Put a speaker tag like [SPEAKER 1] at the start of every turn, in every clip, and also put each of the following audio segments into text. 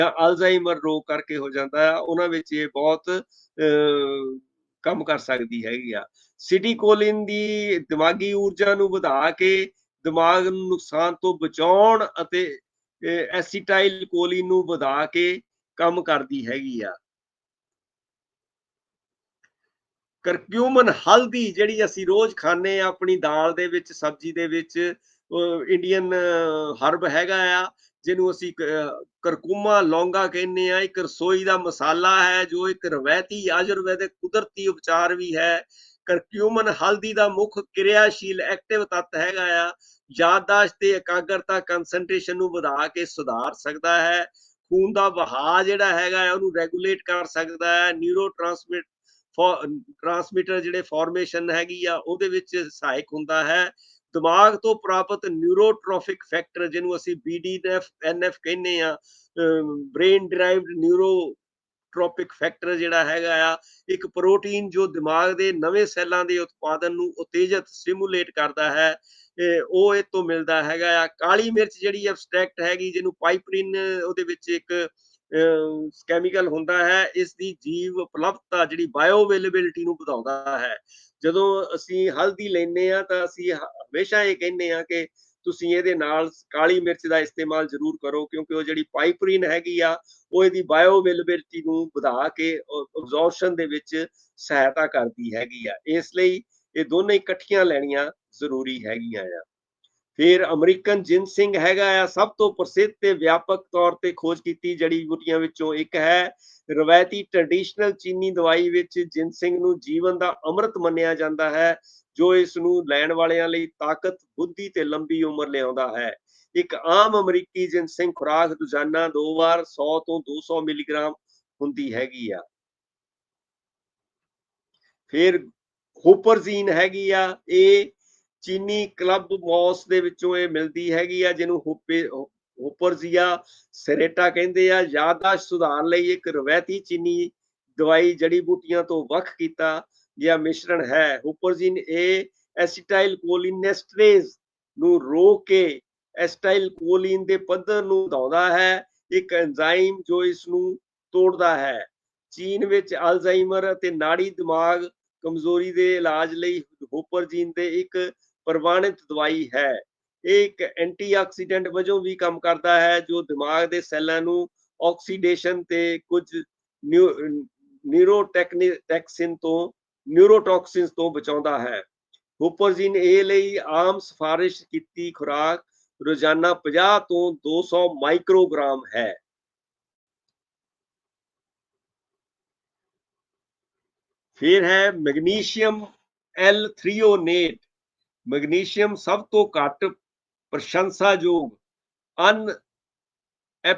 [SPEAKER 1] Alzheimer ਰੋਗ ਕਰਕੇ ਹੋ ਜਾਂਦਾ ਆ, ਉਹਨਾਂ ਵਿੱਚ ਇਹ ਬਹੁਤ ਕੰਮ ਕਰ ਸਕਦੀ ਹੈਗੀ ਆ। ਸਿਟੀਕੋਲਿਨ ਦੀ ਦਿਮਾਗੀ ਊਰਜਾ ਨੂੰ ਵਧਾ ਕੇ ਦਿਮਾਗ ਨੂੰ ਨੁਕਸਾਨ ਤੋਂ ਬਚਾਉਣ ਅਤੇ ਐਸੀਟਾਈਲ ਕੋਲਿਨ ਨੂੰ ਵਧਾ ਕੇ ਕੰਮ ਕਰਦੀ ਹੈਗੀ ਆ। ਕਰਕਿਊਮਨ ਹਲਦੀ ਜਿਹੜੀ ਅਸੀਂ ਰੋਜ਼ ਖਾਂਦੇ ਆ ਆਪਣੀ ਦਾਲ ਦੇ ਵਿੱਚ, ਸਬਜ਼ੀ ਦੇ ਵਿੱਚ, ਇੰਡੀਅਨ ਹਰਬ ਹੈਗਾ ਆ, ਜਿਹਨੂੰ ਅਸੀਂ ਕਰਕੂਮਾ ਲੌਂਗਾ ਕਹਿੰਦੇ ਆ। ਇੱਕ ਰਸੋਈ ਦਾ ਮਸਾਲਾ ਹੈ ਜੋ ਇੱਕ ਰਵਾਇਤੀ ਆਯੁਰਵੈਦਿਕ ਕੁਦਰਤੀ ਉਪਚਾਰ ਵੀ ਹੈ। ਕਰਕਿਊਮਨ ਹਲਦੀ ਦਾ ਮੁੱਖ ਕਿਰਿਆਸ਼ੀਲ ਐਕਟਿਵ ਤੱਤ ਹੈਗਾ ਆ। ਯਾਦਦਾਸ਼ਤ ਤੇ ਇਕਾਗਰਤਾ ਕੰਸੈਂਟਰੇਸ਼ਨ ਨੂੰ ਵਧਾ ਕੇ ਸੁਧਾਰ ਸਕਦਾ ਹੈ। ਖੂਨ ਦਾ ਵਹਾਅ ਜਿਹੜਾ ਹੈਗਾ ਆ ਉਹਨੂੰ ਰੈਗੂਲੇਟ ਕਰ ਸਕਦਾ ਹੈ। ਨਿਊਰੋ ਟਰਾਂਸਮਿਟਰ ਜਿਹੜੇ ਫਾਰਮੇਸ਼ਨ ਹੈਗੀ ਆ ਉਹਦੇ ਵਿੱਚ ਸਹਾਇਕ ਹੁੰਦਾ ਹੈ। ਦਿਮਾਗ ਤੋਂ ਪ੍ਰਾਪਤ ਨਿਊਰੋਟ੍ਰੋਫਿਕ ਫੈਕਟਰ, ਜਿਹਨੂੰ ਅਸੀਂ BDNF ਕਹਿੰਦੇ ਆ, ਬ੍ਰੇਨ ਡਰਾਈਵਡ ਨਿਊਰੋਟ੍ਰੋਪਿਕ ਫੈਕਟਰ ਜਿਹੜਾ ਹੈਗਾ ਆ, ਇੱਕ ਪ੍ਰੋਟੀਨ ਜੋ ਦਿਮਾਗ ਦੇ ਨਵੇਂ ਸੈੱਲਾਂ ਦੇ ਉਤਪਾਦਨ ਨੂੰ ਉਤੇਜਿਤ ਸਟਿਮੂਲੇਟ ਕਰਦਾ ਹੈ, ਉਹ ਇਹ ਤੋਂ ਮਿਲਦਾ ਹੈਗਾ ਆ। ਕਾਲੀ ਮਿਰਚ ਜਿਹੜੀ ਐਬਸਟ੍ਰੈਕਟ ਹੈਗੀ, ਜਿਹਨੂੰ ਪਾਈਪਰਿਨ ਉਹਦੇ ਵਿੱਚ ਇੱਕ ਕੈਮੀਕਲ ਹੁੰਦਾ ਹੈ, ਇਸ ਦੀ ਜੀਵ ਉਪਲਬਧਤਾ ਜਿਹੜੀ ਬਾਇਓ ਅਵੇਲੇਬਿਲਿਟੀ ਨੂੰ ਵਧਾਉਂਦਾ ਹੈ। ਜਦੋਂ ਅਸੀਂ ਹਲਦੀ ਲੈਂਦੇ ਆ ਤਾਂ ਅਸੀਂ ਹਮੇਸ਼ਾ ਇਹ ਕਹਿੰਦੇ ਆ ਕਿ ਤੁਸੀਂ ਇਹਦੇ ਨਾਲ ਕਾਲੀ ਮਿਰਚ ਦਾ ਇਸਤੇਮਾਲ ਜ਼ਰੂਰ ਕਰੋ, ਕਿਉਂਕਿ ਉਹ ਜਿਹੜੀ ਪਾਈਪਰਿਨ ਹੈਗੀ ਆ ਉਹ ਇਹਦੀ ਬਾਇਓ ਅਵੇਲੇਬਿਲਿਟੀ ਨੂੰ ਵਧਾ ਕੇ ਅਬਜ਼ੌਰਪਸ਼ਨ ਦੇ ਵਿੱਚ ਸਹਾਇਤਾ ਕਰਦੀ ਹੈਗੀ ਆ। ਇਸ ਲਈ ਇਹ ਦੋਨੇ ਇਕੱਠੀਆਂ ਲੈਣੀਆਂ ਜ਼ਰੂਰੀ ਹੈਗੀਆਂ ਆ। ਫਿਰ ਅਮਰੀਕਨ ਜਿਨਸਿੰਗ ਹੈਗਾ ਆ, ਸਭ ਤੋਂ ਪ੍ਰਸਿੱਧ ਤੇ ਵਿਆਪਕ ਤੌਰ ਤੇ ਖੋਜ ਕੀਤੀ ਜੜੀ ਬੂਟੀਆਂ ਵਿੱਚੋਂ ਇੱਕ ਹੈ। ਰਵਾਇਤੀ ਟ੍ਰੈਡੀਸ਼ਨਲ ਚੀਨੀ ਦਵਾਈ ਵਿੱਚ ਜਿਨਸਿੰਗ ਨੂੰ ਜੀਵਨ ਦਾ ਅੰਮ੍ਰਿਤ ਮੰਨਿਆ ਜਾਂਦਾ ਹੈ, ਜੋ ਇਸ ਨੂੰ ਲੈਣ ਵਾਲਿਆਂ ਲਈ ਤਾਕਤ, ਬੁੱਧੀ ਤੇ ਲੰਬੀ ਉਮਰ ਲਿਆਉਂਦਾ ਹੈ। ਇੱਕ ਆਮ ਅਮਰੀਕੀ ਜਿਨਸਿੰਗ ਖੁਰਾਕ ਰੋਜ਼ਾਨਾ 2 ਵਾਰ 100 ਤੋਂ 200 ਮਿਲੀਗ੍ਰਾਮ ਹੁੰਦੀ ਹੈਗੀ ਆ। ਫਿਰ ਹੋਪਰਜ਼ੀਨ ਹੈਗੀ ਆ, ਇਹ ਚੀਨੀ ਕਲੱਬ ਮੌਸ ਦੇ ਵਿੱਚੋਂ ਇਹ ਮਿਲਦੀ ਹੈਗੀ ਆ, ਜਿਹਨੂੰ ਹੋਪਰਜ਼ੀਆ ਸੈਰੇਟਾ ਕਹਿੰਦੇ ਆ। ਯਾਦਦਾਸ਼ਤ ਸੁਧਾਰ ਲਈ ਇੱਕ ਰਵਾਇਤੀ ਚੀਨੀ ਦਵਾਈ ਜੜੀ ਬੂਟੀਆਂ ਤੋਂ ਵੱਖ ਕੀਤਾ ਗਿਆ ਮਿਸ਼ਰਣ ਹੈ। ਹੋਪਰਜ਼ੀਨ ਇਹ ਐਸੀਟਾਈਲ ਕੋਲਿਨੈਸਟਰੇਜ਼ ਨੂੰ ਰੋਕ ਕੇ ਐਸੀਟਾਈਲ ਕੋਲਿਨ ਦੇ ਪੱਧਰ ਨੂੰ ਵਧਾਉਂਦਾ ਹੈ, ਇੱਕ ਐਂਜ਼ਾਈਮ ਜੋ ਇਸ ਨੂੰ ਤੋੜਦਾ ਹੈ। ਚੀਨ ਵਿੱਚ ਅਲਜ਼ਾਈਮਰ ਅਤੇ ਨਾੜੀ ਦਿਮਾਗ ਕਮਜ਼ੋਰੀ ਦੇ ਇਲਾਜ ਲਈ ਹੋਪਰਜ਼ੀਨ ਤੇ ਇੱਕ ਪ੍ਰਵਾਨਿਤ ਦਵਾਈ ਹੈ। ਇਹ ਇੱਕ ਐਂਟੀਆਕਸੀਡੈਂਟ ਵਜੋਂ ਵੀ ਕੰਮ ਕਰਦਾ ਹੈ, ਜੋ ਦਿਮਾਗ ਦੇ ਸੈੱਲਾਂ ਨੂੰ ਆਕਸੀਡੇਸ਼ਨ ਤੇ ਕੁਝ ਨਿਊਰੋਟੌਕਸਿਨ ਤੋਂ ਬਚਾਉਂਦਾ ਹੈ। ਹੋਪਰਜ਼ੀਨ ਇਹ ਲਈ ਆਮ ਸਿਫਾਰਿਸ਼ ਕੀਤੀ ਖੁਰਾਕ ਰੋਜ਼ਾਨਾ 50 ਤੋਂ 200 ਮਾਈਕਰੋਗ੍ਰਾਮ ਹੈ। ਫਿਰ ਹੈ ਮੈਗਨੀਸ਼ੀਅਮ ਐਲ-ਥ੍ਰੀਓਨੇਟ। ਮੈਗਨੀਸ਼ੀਅਮ ਸਭ ਤੋਂ ਘੱਟ ਪ੍ਰਸ਼ੰਸਾਯੋਗ ਅਨਐਪਰੀਸ਼ੀਏਟਡ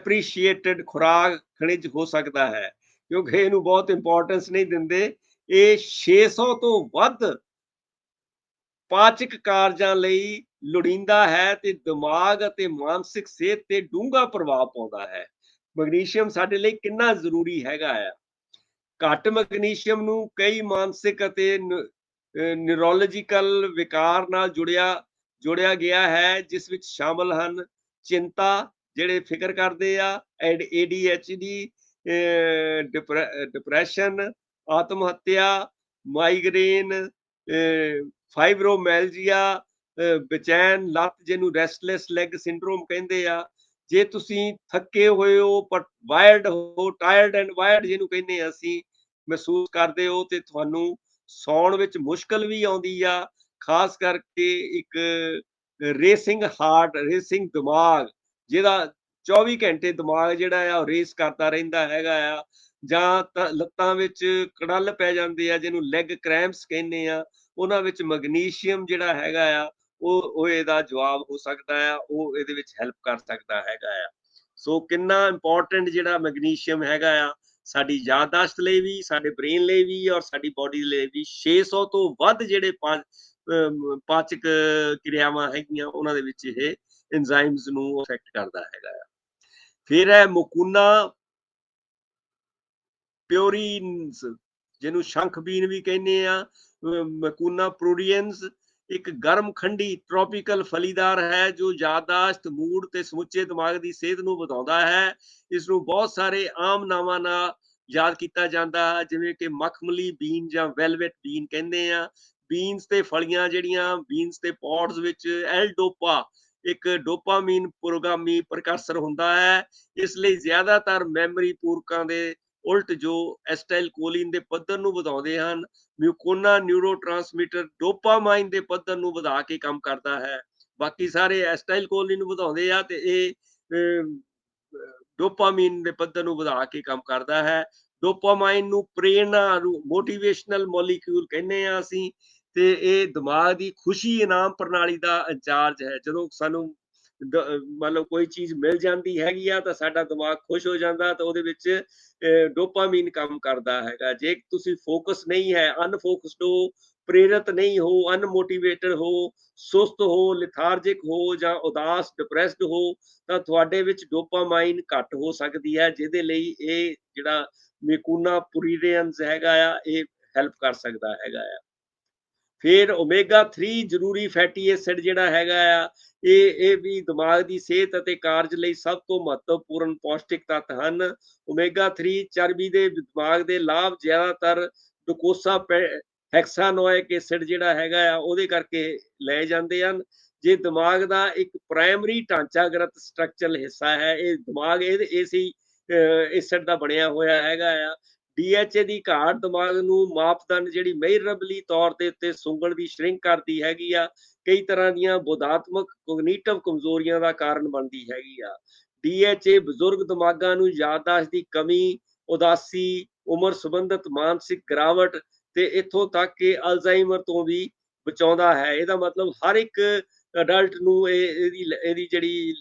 [SPEAKER 1] ਖੁਰਾਕ ਖਣਿਜ ਹੋ ਸਕਦਾ ਹੈ, ਕਿਉਂਕਿ ਇਹਨੂੰ ਬਹੁਤ ਇੰਪੋਰਟੈਂਸ ਨਹੀਂ ਦਿੰਦੇ। ਇਹ 600 ਤੋਂ ਵੱਧ ਪਾਚਕ ਕਾਰਜਾਂ ਲਈ ਲੋੜੀਂਦਾ ਹੈ ਤੇ ਦਿਮਾਗ ਅਤੇ ਮਾਨਸਿਕ ਸਿਹਤ ਤੇ ਡੂੰਘਾ ਪ੍ਰਭਾਵ ਪਾਉਂਦਾ ਹੈ। ਮੈਗਨੀਸ਼ੀਅਮ ਸਾਡੇ ਲਈ ਕਿੰਨਾ ਜ਼ਰੂਰੀ ਹੈਗਾ ਆ। ਘੱਟ ਮੈਗਨੀਸ਼ੀਅਮ ਨੂੰ ਕਈ ਮਾਨਸਿਕ ਅਤੇ ਨਿਊਰੋਲੋਜੀਕਲ ਵਿਕਾਰ ਨਾਲ ਜੋੜਿਆ ਗਿਆ ਹੈ, ਜਿਸ ਵਿੱਚ ਸ਼ਾਮਲ ਹਨ ਚਿੰਤਾ, ਜਿਹੜੇ ਫਿਕਰ ਕਰਦੇ ਆ, ADHD, ਡਿਪਰੈਸ਼ਨ, ਆਤਮ ਹੱਤਿਆ, ਮਾਈਗ੍ਰੇਨ, ਫਾਈਬਰੋਮੈਲਜੀਆ, ਬੇਚੈਨ ਲੱਤ, ਜਿਹਨੂੰ ਰੈਸਟਲੈਸ ਲੈਗ ਸਿੰਡਰੋਮ ਕਹਿੰਦੇ ਆ। ਜੇ ਤੁਸੀਂ ਥੱਕੇ ਹੋਏ ਹੋ, ਪਰ ਵਾਇਰਡ ਹੋ, ਟਾਇਰਡ ਐਂਡ ਵਾਇਰਡ ਜਿਹਨੂੰ ਕਹਿੰਦੇ ਆ ਅਸੀਂ, ਮਹਿਸੂਸ ਕਰਦੇ ਹੋ ਤੇ ਤੁਹਾਨੂੰ ਸੌਣ ਵਿੱਚ ਮੁਸ਼ਕਲ ਵੀ ਆਉਂਦੀ ਆ, ਖਾਸ ਕਰਕੇ ਇੱਕ ਰੇਸਿੰਗ ਹਾਰਟ, ਰੇਸਿੰਗ ਦਿਮਾਗ, ਜਿਹਦਾ 24 ਘੰਟੇ ਦਿਮਾਗ ਜਿਹੜਾ ਆ ਉਹ ਰੇਸ ਕਰਦਾ ਰਹਿੰਦਾ ਹੈਗਾ ਆ, ਜਾਂ ਲੱਤਾਂ ਵਿੱਚ ਕੜਲ ਪੈ ਜਾਂਦੇ ਆ, ਜਿਹਨੂੰ ਲੈਗ ਕ੍ਰੈਂਪਸ ਕਹਿੰਦੇ ਆ, ਉਹਨਾਂ ਵਿੱਚ ਮੈਗਨੀਸ਼ੀਅਮ ਜਿਹੜਾ ਹੈਗਾ ਆ ਉਹ ਇਹਦਾ ਜਵਾਬ ਹੋ ਸਕਦਾ ਆ, ਉਹ ਇਹਦੇ ਵਿੱਚ ਹੈਲਪ ਕਰ ਸਕਦਾ ਹੈਗਾ ਆ। ਸੋ ਕਿੰਨਾ ਇੰਪੋਰਟੈਂਟ ਜਿਹੜਾ ਮੈਗਨੀਸ਼ੀਅਮ ਹੈਗਾ ਆ ਸਾਡੀ ਯਾਦਦਾਸ਼ਤ ਲਈ ਵੀ, ਸਾਡੇ ਬ੍ਰੇਨ ਲਈ ਵੀ, ਔਰ ਸਾਡੀ ਬੋਡੀ ਲਈ ਵੀ। 600 ਤੋਂ ਵੱਧ ਜਿਹੜੇ ਪਾਚਕ ਕਿਰਿਆਵਾਂ ਹੈਗੀਆਂ ਉਹਨਾਂ ਦੇ ਵਿੱਚ ਇਹ ਐਂਜ਼ਾਈਮਸ ਨੂੰ ਅਫੈਕਟ ਕਰਦਾ ਹੈਗਾ ਆ। ਫਿਰ ਹੈ ਮੁਕੁਨਾ ਪਿਓਰੀਨਸ, ਜਿਹਨੂੰ ਸ਼ੰਖ ਬੀਨ ਵੀ ਕਹਿੰਦੇ ਆ, ਮੁਕੁਨਾ ਪ੍ਰੋਰੀਐਂਸ। ਇੱਕ ਗਰਮ ਖੰਡੀ ਟ੍ਰੋਪੀਕਲ ਫਲੀਦਾਰ ਹੈ ਜੋ ਯਾਦਾਸ਼ਤ, ਮੂਡ ਤੇ ਸਮੁੱਚੇ ਦਿਮਾਗ ਦੀ ਸਿਹਤ ਨੂੰ ਵਧਾਉਂਦਾ ਹੈ। ਇਸ ਨੂੰ ਬਹੁਤ ਸਾਰੇ ਆਮ ਨਾਵਾਂ ਨਾਲ ਯਾਦ ਕੀਤਾ ਜਾਂਦਾ ਹੈ, ਜਿਵੇਂ ਕਿ ਮਖਮਲੀ ਬੀਨ ਜਾਂ ਵੈਲਵੇਟ ਬੀਨ ਕਹਿੰਦੇ ਆ। ਬੀਨਸ ਤੇ ਫਲੀਆਂ ਜਿਹੜੀਆਂ ਬੀਨਸ ਤੇ ਪੌਡਸ ਵਿੱਚ ਐਲ ਡੋਪਾ ਇੱਕ ਡੋਪਾਮੀਨ ਪੁਰੋਗਾਮੀ ਪ੍ਰਕਰਸਰ ਹੁੰਦਾ ਹੈ। ਇਸ ਲਈ ਜ਼ਿਆਦਾਤਰ ਮੈਮਰੀ ਪੂਰਕਾਂ ਦੇ ਉਲਟ ਜੋ ਐਸਟਾਈਲ ਕੋਲਿਨ ਦੇ ਪੱਧਰ ਨੂੰ ਵਧਾਉਂਦੇ ਹਨ। ਮਿਊਕੋਨਾ ਨਿਊਰੋਟ੍ਰਾਂਸਮੀਟਰ ਡੋਪਾਮਾਈਨ ਦੇ ਪੱਧਰ ਨੂੰ ਵਧਾ ਕੇ ਕੰਮ ਕਰਦਾ ਹੈ। ਬਾਕੀ ਸਾਰੇ ਐਸਟਾਈਲ ਕੋਲਿਨ ਨੂੰ ਵਧਾਉਂਦੇ ਆ ਤੇ ਇਹ ਡੋਪਾਮਾਈਨ ਦੇ ਪੱਧਰ ਨੂੰ ਵਧਾ ਕੇ ਕੰਮ ਕਰਦਾ ਹੈ। ਡੋਪਾਮਾਈਨ ਨੂੰ ਪ੍ਰੇਰਨਾ ਨੂੰ ਮੋਟੀਵੇਸ਼ਨਲ ਮੋਲੀਕਿਊਲ ਕਹਿੰਦੇ ਆ ਅਸੀਂ, ਤੇ ਇਹ ਦਿਮਾਗ ਦੀ ਖੁਸ਼ੀ ਇਨਾਮ ਪ੍ਰਣਾਲੀ ਦਾ ਇੰਚਾਰਜ ਹੈ। ਜਦੋਂ ਸਾਨੂੰ ਮਤਲਬ ਕੋਈ ਚੀਜ਼ ਮਿਲ ਜਾਂਦੀ ਹੈਗੀ ਆ ਤਾਂ ਸਾਡਾ ਦਿਮਾਗ ਖੁਸ਼ ਹੋ ਜਾਂਦਾ, ਤਾਂ ਉਹਦੇ ਵਿੱਚ ਡੋਪਾਮੀਨ ਕੰਮ ਕਰਦਾ ਹੈਗਾ। ਜੇ ਤੁਸੀਂ ਫੋਕਸ ਨਹੀਂ ਹੈ, ਅਨਫੋਕਸਡ ਹੋ, ਪ੍ਰੇਰਿਤ ਨਹੀਂ ਹੋ, ਅਨਮੋਟੀਵੇਟਡ ਹੋ, ਸੁਸਤ ਹੋ, ਲਿਥਾਰਜਿਕ ਹੋ ਜਾਂ ਉਦਾਸ ਡਿਪਰੈਸਡ ਹੋ, ਤਾਂ ਤੁਹਾਡੇ ਵਿੱਚ ਡੋਪਾਮਾਈਨ ਘੱਟ ਹੋ ਸਕਦੀ ਹੈ, ਜਿਹਦੇ ਲਈ ਇਹ ਜਿਹੜਾ ਮਿਕੂਨਾ ਪੁਰੀਰੀਅਨਸ ਹੈਗਾ ਆ, ਇਹ ਹੈਲਪ ਕਰ ਸਕਦਾ ਹੈਗਾ ਆ। ਫਿਰ ਓਮੇਗਾ 3 ਜ਼ਰੂਰੀ ਫੈਟੀ ਐਸਿਡ ਜਿਹੜਾ ਹੈਗਾ ਆ, ਇਹ ਵੀ ਦਿਮਾਗ ਦੀ ਸਿਹਤ ਅਤੇ ਕਾਰਜ ਲਈ ਸਭ ਤੋਂ ਮਹੱਤਵਪੂਰਨ ਪੌਸ਼ਟਿਕ ਤੱਤ ਹਨ। ਓਮੇਗਾ 3 ਚਰਬੀ ਦੇ ਦਿਮਾਗ ਦੇ ਲਾਭ ਜ਼ਿਆਦਾਤਰ ਡੋਕੋਸਾ ਹੈਕਸਾਨੋਇਕ ਐਸਿਡ ਜਿਹੜਾ ਹੈਗਾ ਆ ਉਹਦੇ ਕਰਕੇ ਲਏ ਜਾਂਦੇ ਹਨ। ਜੇ ਦਿਮਾਗ ਦਾ ਇੱਕ ਪ੍ਰਾਇਮਰੀ ਢਾਂਚਾਗਤ ਸਟਰਕਚਰਲ ਹਿੱਸਾ ਹੈ, ਇਹ ਦਿਮਾਗ ਇਸੇ ਐਸਿਡ ਦਾ ਬਣਿਆ ਹੋਇਆ ਹੈਗਾ ਆ। DHA ਦੀ ਘਾਟ ਦਿਮਾਗ ਨੂੰ ਮਾਪਦੰਡ ਜਿਹੜੀ ਮੇਜ਼ਰੇਬਲੀ ਤੌਰ ਦੇ ਉੱਤੇ ਸੁੰਗਣ ਦੀ ਸ਼ਰਿੰਕ ਕਰਦੀ ਹੈਗੀ ਆ, ਕਈ ਤਰ੍ਹਾਂ ਦੀਆਂ ਬੋਧਾਤਮਕ ਕੋਗਨੀਟਿਵ ਕਮਜ਼ੋਰੀਆਂ ਦਾ ਕਾਰਨ ਬਣਦੀ ਹੈਗੀ ਆ। DHA ਬਜ਼ੁਰਗ ਦਿਮਾਗਾਂ ਨੂੰ ਯਾਦਦਾਸ਼ਤ ਦੀ ਕਮੀ, ਉਦਾਸੀ, ਉਮਰ ਸੰਬੰਧਿਤ ਮਾਨਸਿਕ ਗਿਰਾਵਟ ਤੇ ਇੱਥੋਂ ਤੱਕ ਕਿ ਅਲਜ਼ਾਈਮਰ ਤੋਂ ਵੀ ਬਚਾਉਂਦਾ ਹੈ। ਇਹਦਾ ਮਤਲਬ ਹਰ ਇੱਕ ਅਡਲਟ ਨੂੰ ਇਹਦੀ ਜਿਹੜੀ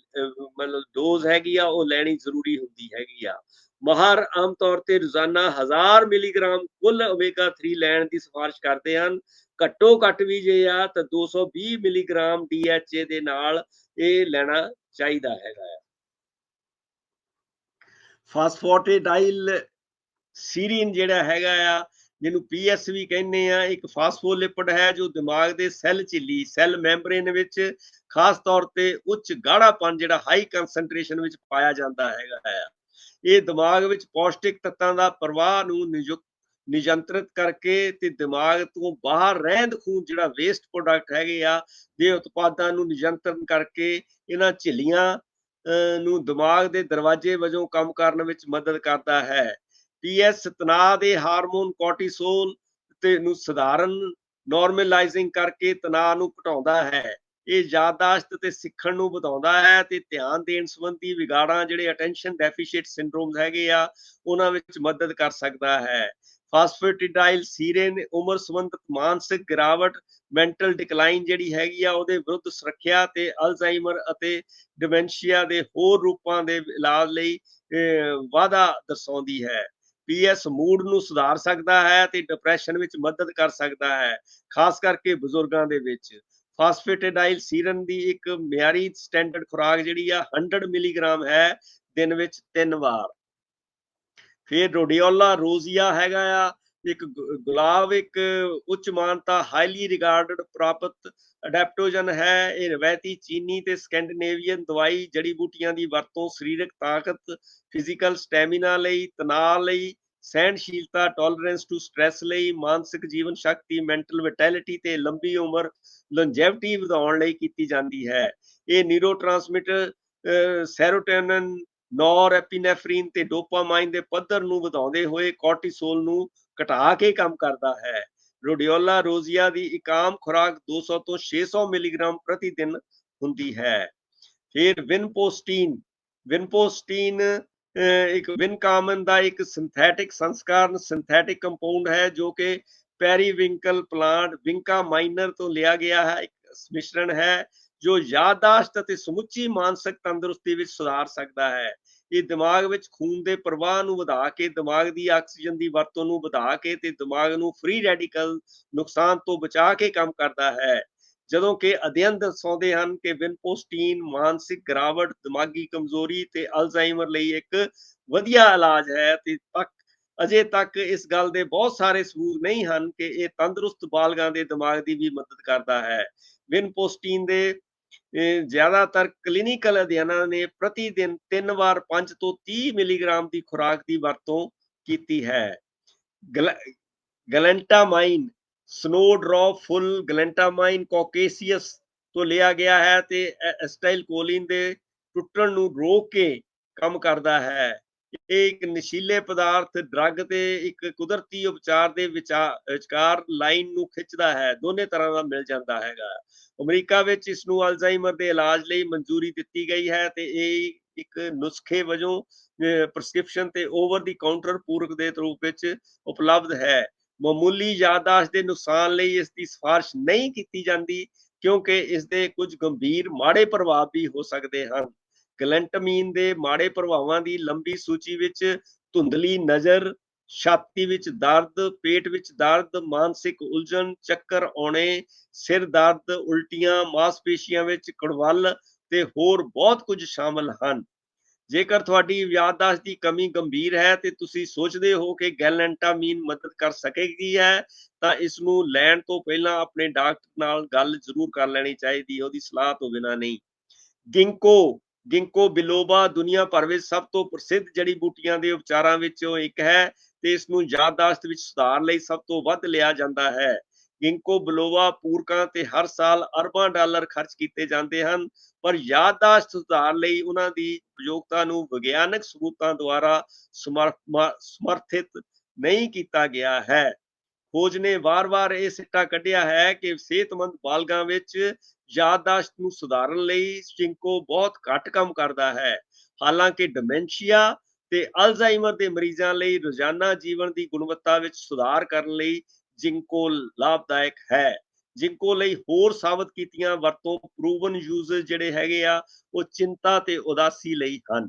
[SPEAKER 1] ਮਤਲਬ ਡੋਜ਼ ਹੈਗੀ ਆ ਉਹ ਲੈਣੀ ਜ਼ਰੂਰੀ ਹੁੰਦੀ ਹੈਗੀ ਆ। ਮਾਹਰ ਆਮ ਤੌਰ ਤੇ ਰੋਜ਼ਾਨਾ 1000 ਮਿਲੀਗ੍ਰਾਮ ਕੁੱਲ ਓਮੇਗਾ 3 ਲੈਣ ਦੀ ਸਿਫਾਰਿਸ਼ ਕਰਦੇ ਹਨ। ਘੱਟੋ ਘੱਟ ਵੀ ਜੇ ਆ ਤਾਂ 220 ਮਿਲੀਗ੍ਰਾਮ DHA ਦੇ ਨਾਲ ਇਹ ਲੈਣਾ ਚਾਹੀਦਾ ਹੈਗਾ ਆ। ਫਾਸਫੋਰਟੇਡਾਈਲ ਸੀਰੀਨ ਜਿਹੜਾ ਹੈਗਾ ਆ, ਜਿਹਨੂੰ PS ਵੀ ਕਹਿੰਦੇ ਆ, ਇੱਕ ਫਾਸਫੋਲਿਪਿਡ ਹੈ ਜੋ ਦਿਮਾਗ ਦੇ ਸੈੱਲ ਝਿੱਲੀ ਸੈੱਲ ਮੈਂਬਰੇਨ ਵਿੱਚ ਖਾਸ ਤੌਰ ਤੇ ਉੱਚ ਗਾੜਾਪਨ ਜਿਹੜਾ ਹਾਈ ਕੰਸੈਂਟਰੇਸ਼ਨ ਵਿੱਚ ਪਾਇਆ ਜਾਂਦਾ ਹੈਗਾ ਆ। ਇਹ ਦਿਮਾਗ ਵਿੱਚ ਪੌਸ਼ਟਿਕ ਤੱਤਾਂ ਦਾ ਪ੍ਰਵਾਹ ਨੂੰ ਨਿਯੰਤਰਿਤ ਕਰਕੇ ਤੇ ਦਿਮਾਗ ਤੋਂ ਬਾਹਰ ਰਹਿੰਦ ਖੂੰਹਦ ਜਿਹੜਾ ਵੇਸਟ ਪ੍ਰੋਡਕਟ ਹੈਗੇ ਆ ਦੇ ਉਤਪਾਦਾਂ ਨੂੰ ਨਿਯੰਤਰਨ ਕਰਕੇ ਇਹਨਾਂ ਝਿੱਲੀਆਂ ਨੂੰ ਦਿਮਾਗ ਦੇ ਦਰਵਾਜ਼ੇ ਵਜੋਂ ਕੰਮ ਕਰਨ ਵਿੱਚ ਮਦਦ ਕਰਦਾ ਹੈ। PS ਤਣਾਅ ਦੇ ਹਾਰਮੋਨ ਕੋਰਟੀਸੋਲ ਤੇ ਨੂੰ ਸਧਾਰਨ ਨਾਰਮਲਾਈਜ਼ਿੰਗ ਕਰਕੇ ਤਣਾਅ ਨੂੰ ਘਟਾਉਂਦਾ ਹੈ। ਇਹ ਯਾਦਦਾਸ਼ਤ ਤੇ ਸਿੱਖਣ ਨੂੰ ਵਧਾਉਂਦਾ ਹੈ ਤੇ ਧਿਆਨ ਦੇਣ ਸੰਬੰਧੀ ਵਿਗਾੜਾਂ ਜਿਹੜੇ ਅਟੈਂਸ਼ਨ ਡੈਫੀਸ਼ੀਟ ਸਿੰਡਰੋਮ ਹੈਗੇ ਆ ਉਹਨਾਂ ਵਿੱਚ ਮਦਦ ਕਰ ਸਕਦਾ ਹੈ। ਫਾਸਫੇਟਿਡਾਈਲ ਸੀਰੇਨ ਉਮਰ ਸੰਬੰਧਿਤ ਮਾਨਸਿਕ ਗਿਰਾਵਟ, ਮੈਂਟਲ ਡਿਕਲਾਈਨ ਜਿਹੜੀ ਹੈਗੀ ਆ ਉਹਦੇ ਵਿਰੁੱਧ ਸੁਰੱਖਿਆ ਤੇ ਅਲਜ਼ਾਈਮਰ ਅਤੇ ਡਿਮੈਂਸ਼ੀਆ ਦੇ ਹੋਰ ਰੂਪਾਂ ਦੇ ਇਲਾਜ ਲਈ ਵਾਧਾ ਦਰਸਾਉਂਦੀ ਹੈ। PS ਮੂਡ ਨੂੰ ਸੁਧਾਰ ਸਕਦਾ ਹੈ ਤੇ ਡਿਪਰੈਸ਼ਨ ਵਿੱਚ ਮਦਦ ਕਰ ਸਕਦਾ ਹੈ, ਖਾਸ ਕਰਕੇ ਬਜ਼ੁਰਗਾਂ ਦੇ ਵਿੱਚ। ਫਾਸਫੇਟੇਡਾਈਲ ਸੀਰਨ ਦੀ ਇੱਕ ਮਿਆਰੀ ਸਟੈਂਡਰਡ ਖੁਰਾਕ ਜਿਹੜੀ ਆ 100 ਮਿਲੀਗ੍ਰਾਮ ਹੈ, ਦਿਨ ਵਿੱਚ 3 ਵਾਰ। ਫਿਰ ਰੋਡੀਓਲਾ ਰੋਜ਼ੀਆ ਹੈਗਾ ਆ, ਇੱਕ ਗੁਲਾਬ, ਇੱਕ ਉੱਚ ਮਾਨਤਾ ਹਾਈਲੀ ਰਿਗਾਰਡਡ ਪ੍ਰਾਪਤ ਅਡੈਪਟੋਜਨ ਹੈ। ਇਹ ਰਵਾਇਤੀ ਚੀਨੀ ਤੇ ਸਕੈਂਡੀਨੇਵੀਅਨ ਦਵਾਈ ਜੜੀ ਬੂਟੀਆਂ ਦੀ ਵਰਤੋਂ ਸਰੀਰਕ ਤਾਕਤ, ਫਿਜ਼ੀਕਲ ਸਟੈਮਿਨਾ ਲਈ, ਤਣਾਅ ਲਈ, ਸਹਿਣਸ਼ੀਲਤਾ ਟੋਲਰੈਂਸ ਟੂ ਸਟ੍ਰੈਸ ਲਈ, ਮਾਨਸਿਕ ਜੀਵਨ ਸ਼ਕਤੀ ਮੈਂਟਲ ਵਿਟੈਲਿਟੀ ਤੇ ਲੰਬੀ ਉਮਰ ਲੰਜੈਵਿਟੀ ਵਧਾਉਣ ਲਈ ਕੀਤੀ ਜਾਂਦੀ ਹੈ। ਇਹ ਨਿਊਰੋਟ੍ਰਾਂਸਮਿਟਰ ਸੈਰੋਟੋਨਿਨ, ਨੋਰਐਪੀਨੇਫ੍ਰੀਨ ਤੇ ਡੋਪਾਮਾਈਨ ਦੇ ਪੱਧਰ ਨੂੰ ਵਧਾਉਂਦੇ ਹੋਏ ਕੋਰਟੀਸੋਲ ਨੂੰ ਘਟਾ ਕੇ ਕੰਮ ਕਰਦਾ ਹੈ। ਰੋਡੀਓਲਾ ਰੋਜ਼ੀਆ ਦੀ ਇੱਕ ਆਮ ਖੁਰਾਕ 200 ਤੋਂ 600 ਮਿਲੀਗ੍ਰਾਮ ਪ੍ਰਤੀ ਦਿਨ ਹੁੰਦੀ ਹੈ। ਫਿਰ ਵਿਨਪੋਸਟੀਨ ਇੱਕ ਵਿਨਕਾਮਨ ਦਾ ਇੱਕ ਸਿੰਥੈਟਿਕ ਸੰਸਕਰਣ ਸਿੰਥੈਟਿਕ ਕੰਪਾਊਂਡ ਹੈ ਜੋ ਕਿ ਪੈਰੀਵਿੰਕਲ ਪਲਾਂਟ ਵਿੰਕਾ ਮਾਈਨਰ ਤੋਂ ਲਿਆ ਗਿਆ ਹੈ। ਇੱਕ ਮਿਸ਼ਰਣ ਹੈ ਜੋ ਯਾਦਦਾਸ਼ਤ ਅਤੇ ਸਮੁੱਚੀ ਮਾਨਸਿਕ ਤੰਦਰੁਸਤੀ ਵਿੱਚ ਸੁਧਾਰ ਸਕਦਾ ਹੈ। ਇਹ ਦਿਮਾਗ ਵਿੱਚ ਖੂਨ ਦੇ ਪ੍ਰਵਾਹ ਨੂੰ ਵਧਾ ਕੇ, ਦਿਮਾਗ ਦੀ ਆਕਸੀਜਨ ਦੀ ਵਰਤੋਂ ਨੂੰ ਵਧਾ ਕੇ ਤੇ ਦਿਮਾਗ ਨੂੰ ਫ੍ਰੀ ਰੈਡੀਕਲ ਨੁਕਸਾਨ ਤੋਂ ਬਚਾ ਕੇ ਕੰਮ ਕਰਦਾ ਹੈ। ਜਦੋਂ ਕਿ ਅਧਿਐਨ ਦਰਸਾਉਂਦੇ ਹਨ ਕਿ ਵਿਨਪੋਸਟੀਨ ਮਾਨਸਿਕ ਗਿਰਾਵਟ, ਦਿਮਾਗੀ ਕਮਜ਼ੋਰੀ ਤੇ ਅਲਜ਼ਾਈਮਰ ਲਈ ਇੱਕ ਵਧੀਆ ਇਲਾਜ ਹੈ ਤੇ ਅਜੇ ਤੱਕ ਇਸ ਗੱਲ ਦੇ ਬਹੁਤ ਸਾਰੇ ਸਬੂਤ ਨਹੀਂ ਹਨ ਕਿ ਇਹ ਤੰਦਰੁਸਤ ਬਾਲਗਾਂ ਦੇ ਦਿਮਾਗ ਦੀ ਵੀ ਮਦਦ ਕਰਦਾ ਹੈ। ਵਿਨਪੋਸਟੀਨ ਦੇ ਜ਼ਿਆਦਾਤਰ ਕਲੀਨਿਕਲ ਅਧਿਐਨਾਂ ਨੇ ਪ੍ਰਤੀ ਦਿਨ 3 ਵਾਰ 5 ਤੋਂ 30 ਮਿਲੀਗ੍ਰਾਮ ਦੀ ਖੁਰਾਕ ਦੀ ਵਰਤੋਂ ਕੀਤੀ ਹੈ। ਗਲੈਂਟਾਮਾਈਨ ਸਨੋਡਰੌਪ ਫੁੱਲ ਗਲੈਂਟਾਮਾਈਨ ਕੌਕੇਸੀਅਸ ਤੋਂ ਲਿਆ ਗਿਆ ਹੈ ਤੇ ਐਸਟਾਈਲ ਕੋਲਿਨ ਦੇ ਟੁੱਟਣ ਨੂੰ ਰੋਕ ਕੇ ਕੰਮ ਕਰਦਾ ਹੈ। ਇਹ ਇੱਕ ਨਸ਼ੀਲੇ ਪਦਾਰਥ ਡਰੱਗ ਤੇ ਇੱਕ ਕੁਦਰਤੀ ਉਪਚਾਰ ਦੇ ਵਿਚਕਾਰ ਲਾਈਨ ਨੂੰ ਖਿੱਚਦਾ ਹੈ। ਦੋਨੇ ਤਰ੍ਹਾਂ ਦਾ ਮਿਲ ਜਾਂਦਾ ਹੈਗਾ। ਅਮਰੀਕਾ ਵਿੱਚ ਇਸ ਨੂੰ ਅਲਜ਼ਾਈਮਰ ਦੇ ਇਲਾਜ ਲਈ ਮਨਜ਼ੂਰੀ ਦਿੱਤੀ ਗਈ ਹੈ ਤੇ ਇਹ ਇੱਕ ਨੁਸਖੇ ਵਜੋਂ ਪ੍ਰਸਕ੍ਰਿਪਸ਼ਨ ਤੇ ਓਵਰ ਦੀ ਕਾਊਂਟਰ ਪੂਰਕ ਦੇ ਰੂਪ ਵਿੱਚ ਉਪਲਬਧ ਹੈ। ਮਾਮੂਲੀ ਯਾਦਾਸ਼ਤ ਦੇ ਨੁਕਸਾਨ ਲਈ ਇਸ ਦੀ ਸਿਫਾਰਿਸ਼ ਨਹੀਂ ਕੀਤੀ ਜਾਂਦੀ ਕਿਉਂਕਿ ਇਸ ਦੇ ਕੁਝ ਗੰਭੀਰ ਮਾੜੇ ਪ੍ਰਭਾਵ ਵੀ ਹੋ ਸਕਦੇ ਹਨ। ਗਲੈਂਟਾਮੀਨ ਦੇ ਮਾੜੇ ਪ੍ਰਭਾਵਾਂ ਦੀ ਲੰਬੀ ਸੂਚੀ ਵਿੱਚ ਧੁੰਦਲੀ ਨਜ਼ਰ, ਛਾਤੀ ਵਿੱਚ ਦਰਦ, ਪੇਟ ਵਿੱਚ ਦਰਦ, ਮਾਨਸਿਕ ਉਲਝਣ, ਚੱਕਰ ਆਉਣੇ, ਸਿਰ ਦਰਦ, ਉਲਟੀਆਂ, ਮਾਸਪੇਸ਼ੀਆਂ ਵਿੱਚ ਕੜਵੱਲ ਤੇ ਹੋਰ ਬਹੁਤ ਕੁਝ ਸ਼ਾਮਲ ਹਨ। ਜੇਕਰ ਤੁਹਾਡੀ ਯਾਦਾਸ਼ਤ ਦੀ ਕਮੀ ਗੰਭੀਰ ਹੈ ਤੇ ਤੁਸੀਂ ਸੋਚਦੇ ਹੋ ਕਿ ਗੈਲੈਂਟਾਮੀਨ ਮਦਦ ਕਰ ਸਕੇਗੀ ਹੈ ਤਾਂ ਇਸ ਨੂੰ ਲੈਣ ਤੋਂ ਪਹਿਲਾਂ ਆਪਣੇ ਡਾਕਟਰ ਨਾਲ ਗੱਲ ਜ਼ਰੂਰ ਕਰ ਲੈਣੀ ਚਾਹੀਦੀ ਹੈ, ਉਹਦੀ ਸਲਾਹ ਤੋਂ ਬਿਨਾਂ ਨਹੀਂ। ਗਿੰਕੋ ਬਿਲੋਬਾ ਦੁਨੀਆ ਭਰ ਵਿੱਚ ਸਭ ਤੋਂ ਪ੍ਰਸਿੱਧ ਜੜੀ ਬੂਟੀਆਂ ਦੇ ਉਪਚਾਰਾਂ ਵਿੱਚੋਂ ਇੱਕ ਹੈ ਤੇ ਇਸ ਨੂੰ ਯਾਦਾਸ਼ਤ ਵਿੱਚ ਸੁਧਾਰ ਲਈ ਸਭ ਤੋਂ ਵੱਧ ਲਿਆ ਜਾਂਦਾ ਹੈ। ਗਿੰਕੋ ਬਿਲੋਬਾ ਪੂਰਕਾਂ ਤੇ ਹਰ ਸਾਲ ਅਰਬਾਂ ਡਾਲਰ ਖਰਚ ਕੀਤੇ ਜਾਂਦੇ ਹਨ, ਪਰ ਯਾਦਾਸ਼ਤ ਸੁਧਾਰ ਲਈ ਉਹਨਾਂ ਦੀ ਉਪਯੋਗਤਾ ਨੂੰ ਵਿਗਿਆਨਕ ਸਬੂਤਾਂ ਦੁਆਰਾ ਸਮਰਥਿਤ ਨਹੀਂ ਕੀਤਾ ਗਿਆ ਹੈ। ਖੋਜ ਨੇ ਵਾਰ-ਵਾਰ ਇਹ ਸਿੱਟਾ ਕੱਢਿਆ ਹੈ ਕਿ ਸਿਹਤਮੰਦ ਬਾਲਗਾਂ ਵਿੱਚ ਯਾਦਾਸ਼ਤ ਨੂੰ ਸੁਧਾਰਨ ਲਈ ਜਿੰਕੋ ਬਹੁਤ ਘੱਟ ਕੰਮ ਕਰਦਾ ਹੈ। ਹਾਲਾਂਕਿ ਡਿਮੈਂਸ਼ੀਆ ਤੇ ਅਲਜ਼ਾਈਮਰ ਦੇ ਮਰੀਜ਼ਾਂ ਲਈ ਰੋਜ਼ਾਨਾ ਜੀਵਨ ਦੀ ਗੁਣਵੱਤਾ ਵਿੱਚ ਸੁਧਾਰ ਕਰਨ ਲਈ ਜਿੰਕੋ ਲਾਭਦਾਇਕ ਹੈ। ਜਿੰਕੋ ਲਈ ਹੋਰ ਸਾਬਤ ਕੀਤੀਆਂ ਵਰਤੋਂ ਪ੍ਰੂਵਨ ਯੂਜ਼ਸ ਜਿਹੜੇ ਹੈਗੇ ਆ ਉਹ ਚਿੰਤਾ ਤੇ ਉਦਾਸੀ ਲਈ ਹਨ।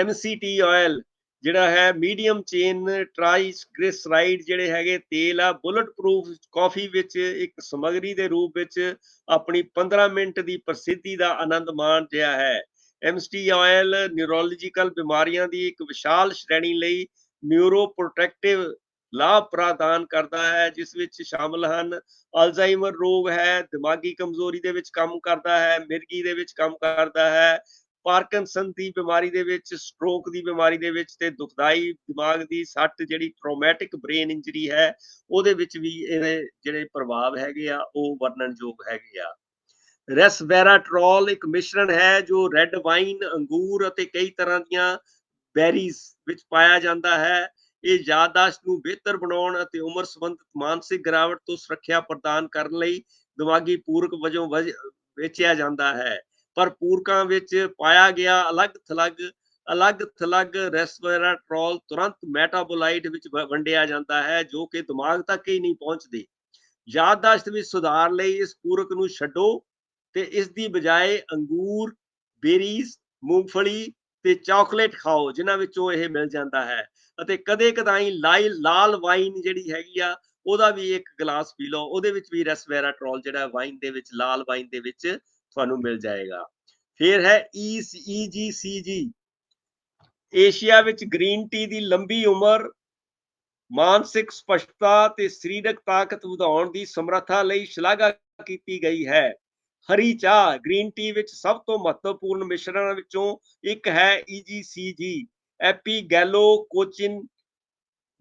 [SPEAKER 1] MCT ਆਇਲ ਜਿਹੜਾ ਹੈ ਮੀਡੀਅਮ ਚੇਨ ਟ੍ਰਾਈਗਲਿਸਰਾਈਡ ਜਿਹੜੇ ਹੈਗੇ ਤੇਲ ਆ, ਬੁਲਟ ਪ੍ਰੂਫ ਕਾਫੀ ਵਿੱਚ ਇੱਕ ਸਮੱਗਰੀ ਦੇ ਰੂਪ ਵਿੱਚ ਆਪਣੀ 15 ਮਿੰਟ ਦੀ ਪ੍ਰਸਿੱਧੀ ਦਾ ਆਨੰਦ ਮਾਣ ਰਿਹਾ ਹੈ। MCT ਆਇਲ ਨਿਊਰੋਲੋਜੀਕਲ ਬਿਮਾਰੀਆਂ ਦੀ ਇੱਕ ਵਿਸ਼ਾਲ ਸ਼੍ਰੇਣੀ ਲਈ ਨਿਊਰੋਪ੍ਰੋਟੈਕਟਿਵ ਲਾਭ ਪ੍ਰਦਾਨ ਕਰਦਾ ਹੈ, ਜਿਸ ਵਿੱਚ ਸ਼ਾਮਲ ਹਨ ਅਲਜ਼ਾਈਮਰ ਰੋਗ ਹੈ, ਦਿਮਾਗੀ ਕਮਜ਼ੋਰੀ ਦੇ ਵਿੱਚ ਕੰਮ ਕਰਦਾ ਹੈ, ਮਿਰਗੀ ਦੇ ਵਿੱਚ ਕੰਮ ਕਰਦਾ ਹੈ, ਪਾਰਕਿੰਸਨ ਦੀ ਬਿਮਾਰੀ ਦੇ ਵਿੱਚ, ਸਟ੍ਰੋਕ ਦੀ ਬਿਮਾਰੀ ਦੇ ਵਿੱਚ ਤੇ ਦੁਖਦਾਈ ਦਿਮਾਗ ਦੀ ਸੱਟ ਜਿਹੜੀ ਟਰੋਮੈਟਿਕ ਬ੍ਰੇਨ ਇੰਜਰੀ ਹੈ ਉਹਦੇ ਵਿੱਚ ਵੀ ਇਹਦੇ ਜਿਹੜੇ ਪ੍ਰਭਾਵ ਹੈਗੇ ਆ ਉਹ ਵਰਣਨਯੋਗ ਹੈਗੇ ਆ। ਰੈਸਵੈਰਾਟਰੋਲ ਇੱਕ ਮਿਸ਼ਰਣ ਹੈ ਜੋ ਰੈੱਡ ਵਾਈਨ, ਅੰਗੂਰ ਅਤੇ ਕਈ ਤਰ੍ਹਾਂ ਦੀਆਂ ਬੈਰੀਜ਼ ਵਿੱਚ ਪਾਇਆ ਜਾਂਦਾ ਹੈ। ਇਹ ਯਾਦਾਸ਼ਤ ਨੂੰ ਬਿਹਤਰ ਬਣਾਉਣ ਅਤੇ ਉਮਰ ਸੰਬੰਧਿਤ ਮਾਨਸਿਕ ਗਿਰਾਵਟ ਤੋਂ ਸੁਰੱਖਿਆ ਪ੍ਰਦਾਨ ਕਰਨ ਲਈ ਦਿਮਾਗੀ ਪੂਰਕ ਵਜੋਂ ਵੇਚਿਆ ਜਾਂਦਾ ਹੈ। ਪਰ ਪੂਰਕਾਂ ਵਿੱਚ ਪਾਇਆ ਗਿਆ ਅਲੱਗ-ਥਲੱਗ ਰੈਸਵੈਰਾਟਰੋਲ ਤੁਰੰਤ ਮੈਟਾਬੋਲਾਈਟ ਵਿੱਚ ਵੰਡਿਆ ਜਾਂਦਾ ਹੈ ਜੋ ਕਿ ਦਿਮਾਗ ਤੱਕ ਹੀ ਨਹੀਂ ਪਹੁੰਚਦੇ। ਯਾਦਾਸ਼ਤ ਵਿੱਚ ਸੁਧਾਰ ਲਈ ਇਸ ਪੂਰਕ ਨੂੰ ਛੱਡੋ ਤੇ ਇਸ ਦੀ ਬਜਾਏ ਅੰਗੂਰ, ਬੇਰੀਜ਼, ਮੂੰਗਫਲੀ ਤੇ ਚਾਕਲੇਟ ਖਾਓ ਜਿਨ੍ਹਾਂ ਵਿੱਚੋਂ ਇਹ ਮਿਲ ਜਾਂਦਾ ਹੈ, ਅਤੇ ਕਦੇ ਕਦਾਈ ਲਾਲ ਵਾਈਨ ਜਿਹੜੀ ਹੈਗੀ ਆ ਉਹਦਾ ਵੀ ਇੱਕ ਗਲਾਸ ਪੀ ਲਓ, ਉਹਦੇ ਵਿੱਚ ਵੀ ਰੈਸਵੈਰਾਟਰੋਲ ਜਿਹੜਾ ਵਾਈਨ ਦੇ ਵਿੱਚ, ਲਾਲ ਵਾਈਨ ਦੇ ਵਿੱਚ ਤੁਹਾਨੂੰ ਮਿਲ ਜਾਏਗਾ। ਫਿਰ ਹੈ EGCG। ਏਸ਼ੀਆ ਵਿੱਚ ਗ੍ਰੀਨ ਟੀ ਦੀ ਲੰਬੀ ਉਮਰ, ਮਾਨਸਿਕ ਸਪਸ਼ਟਤਾ ਤੇ ਸਰੀਰਕ ਤਾਕਤ ਵਧਾਉਣ ਦੀ ਸਮਰੱਥਾ ਲਈ ਸ਼ਲਾਘਾ ਕੀਤੀ ਗਈ ਹੈ। ਹਰੀ ਚਾਹ ਗ੍ਰੀਨ ਟੀ ਵਿੱਚ ਸਭ ਤੋਂ ਮਹੱਤਵਪੂਰਨ ਮਿਸ਼ਰਣਾਂ ਵਿੱਚੋਂ ਇੱਕ ਹੈ EGCG ਐਪੀਗੈਲੋਕੋਚਿਨ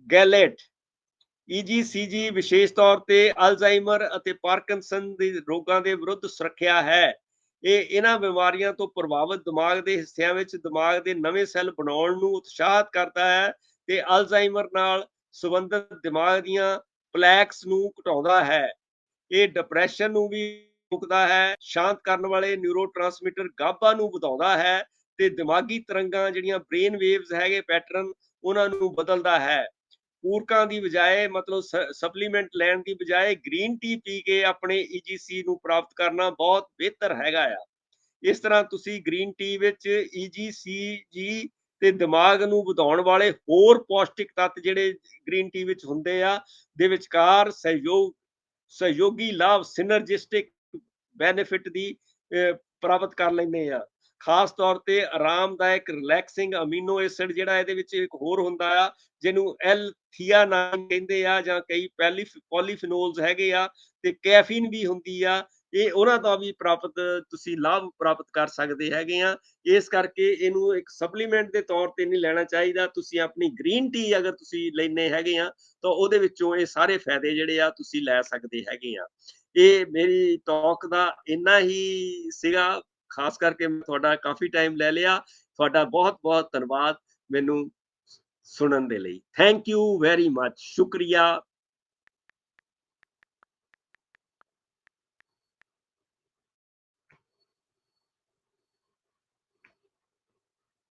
[SPEAKER 1] ਗੈਲੇਟ। EGCG ਵਿਸ਼ੇਸ਼ ਤੌਰ ਤੇ ਅਲਜ਼ਾਈਮਰ ਅਤੇ ਪਾਰਕਿੰਸਨ ਦੇ ਰੋਗਾਂ ਦੇ ਵਿਰੁੱਧ ਸੁਰੱਖਿਆ ਹੈ। ਇਹ ਇਹਨਾਂ ਬਿਮਾਰੀਆਂ ਤੋਂ ਪ੍ਰਭਾਵਿਤ ਦਿਮਾਗ ਦੇ ਹਿੱਸਿਆਂ ਵਿੱਚ ਦਿਮਾਗ ਦੇ ਨਵੇਂ ਸੈੱਲ ਬਣਾਉਣ ਨੂੰ ਉਤਸ਼ਾਹਿਤ ਕਰਦਾ ਹੈ ਤੇ ਅਲਜ਼ਾਈਮਰ ਨਾਲ ਸੰਬੰਧਿਤ ਦਿਮਾਗ ਦੀਆਂ ਪਲੈਕਸ ਨੂੰ ਘਟਾਉਂਦਾ ਹੈ। ਇਹ ਡਿਪਰੈਸ਼ਨ ਨੂੰ ਵੀ ਰੋਕਦਾ ਹੈ, ਸ਼ਾਂਤ ਕਰਨ ਵਾਲੇ ਨਿਊਰੋਟ੍ਰਾਂਸਮੀਟਰ ਗਾਬਾ ਨੂੰ ਵਧਾਉਂਦਾ ਹੈ ਤੇ ਦਿਮਾਗੀ ਤਰੰਗਾਂ ਜਿਹੜੀਆਂ ਬ੍ਰੇਨ ਵੇਵਸ ਹੈਗੇ ਪੈਟਰਨ ਉਹਨਾਂ ਨੂੰ ਬਦਲਦਾ ਹੈ। ਪੂਰਕਾਂ ਦੀ ਬਜਾਏ ਮਤਲਬ ਸਪਲੀਮੈਂਟ ਲੈਣ ਦੀ ਬਜਾਏ ਗ੍ਰੀਨ ਟੀ ਪੀ ਕੇ ਆਪਣੇ EGC ਨੂੰ ਪ੍ਰਾਪਤ ਕਰਨਾ ਬਹੁਤ ਬਿਹਤਰ ਹੈਗਾ ਆ। ਇਸ ਤਰ੍ਹਾਂ ਤੁਸੀਂ ਗ੍ਰੀਨ ਟੀ ਵਿੱਚ EGCG ਤੇ ਦਿਮਾਗ ਨੂੰ ਵਧਾਉਣ ਵਾਲੇ ਹੋਰ ਪੌਸ਼ਟਿਕ ਤੱਤ ਜਿਹੜੇ ਗ੍ਰੀਨ ਟੀ ਵਿੱਚ ਹੁੰਦੇ ਆ ਦੇ ਵਿਚਕਾਰ ਸਹਿਯੋਗੀ ਲਾਭ, ਸਿਨਰਜਿਸਟਿਕ ਬੈਨੀਫਿਟ ਦੀ ਪ੍ਰਾਪਤ ਕਰ ਲੈਂਦੇ ਆ। ਖਾਸ ਤੌਰ ਤੇ ਆਰਾਮਦਾਇਕ ਰਿਲੈਕਸਿੰਗ ਅਮੀਨੋ ਐਸਿਡ ਜਿਹੜਾ ਇਹਦੇ ਵਿੱਚ ਇੱਕ ਹੋਰ ਹੁੰਦਾ ਆ, ਜਿਹਨੂੰ ਐਲ-ਥੀਆਨਾਈਨ ਕਹਿੰਦੇ ਆ, ਜਾਂ ਕਈ ਪੋਲੀਫੀਨੋਲਸ ਹੈਗੇ ਆ, ਤੇ ਕੈਫੀਨ ਵੀ ਹੁੰਦੀ ਆ। ਇਹ ਉਹਨਾਂ ਦਾ ਵੀ ਤੁਸੀਂ ਲਾਭ ਪ੍ਰਾਪਤ ਕਰ ਸਕਦੇ ਹੈਗੇ ਆ। ਇਸ ਕਰਕੇ ਇਹਨੂੰ ਇੱਕ ਸਪਲੀਮੈਂਟ ਦੇ ਤੌਰ ਤੇ ਨਹੀਂ ਲੈਣਾ ਚਾਹੀਦਾ। ਤੁਸੀਂ ਆਪਣੀ ਗ੍ਰੀਨ ਟੀ ਅਗਰ ਤੁਸੀਂ ਲੈਂਦੇ ਹੈਗੇ ਆ, ਤਾਂ ਉਹਦੇ ਵਿੱਚੋਂ ਇਹ ਸਾਰੇ ਫਾਇਦੇ ਜਿਹੜੇ ਆ ਤੁਸੀਂ ਲੈ ਸਕਦੇ ਹੈਗੇ ਆ। ਇਹ ਮੇਰੀ ਟਾਕ ਦਾ ਇੰਨਾ ਹੀ ਸੀਗਾ। ਖਾਸ ਕਰਕੇ ਮੈਂ ਤੁਹਾਡਾ ਕਾਫੀ ਟਾਈਮ ਲੈ ਲਿਆ। ਤੁਹਾਡਾ ਬਹੁਤ ਬਹੁਤ ਧੰਨਵਾਦ ਮੈਨੂੰ ਸੁਣਨ ਦੇ ਲਈ। Thank you very much. ਸ਼ੁਕਰੀਆ।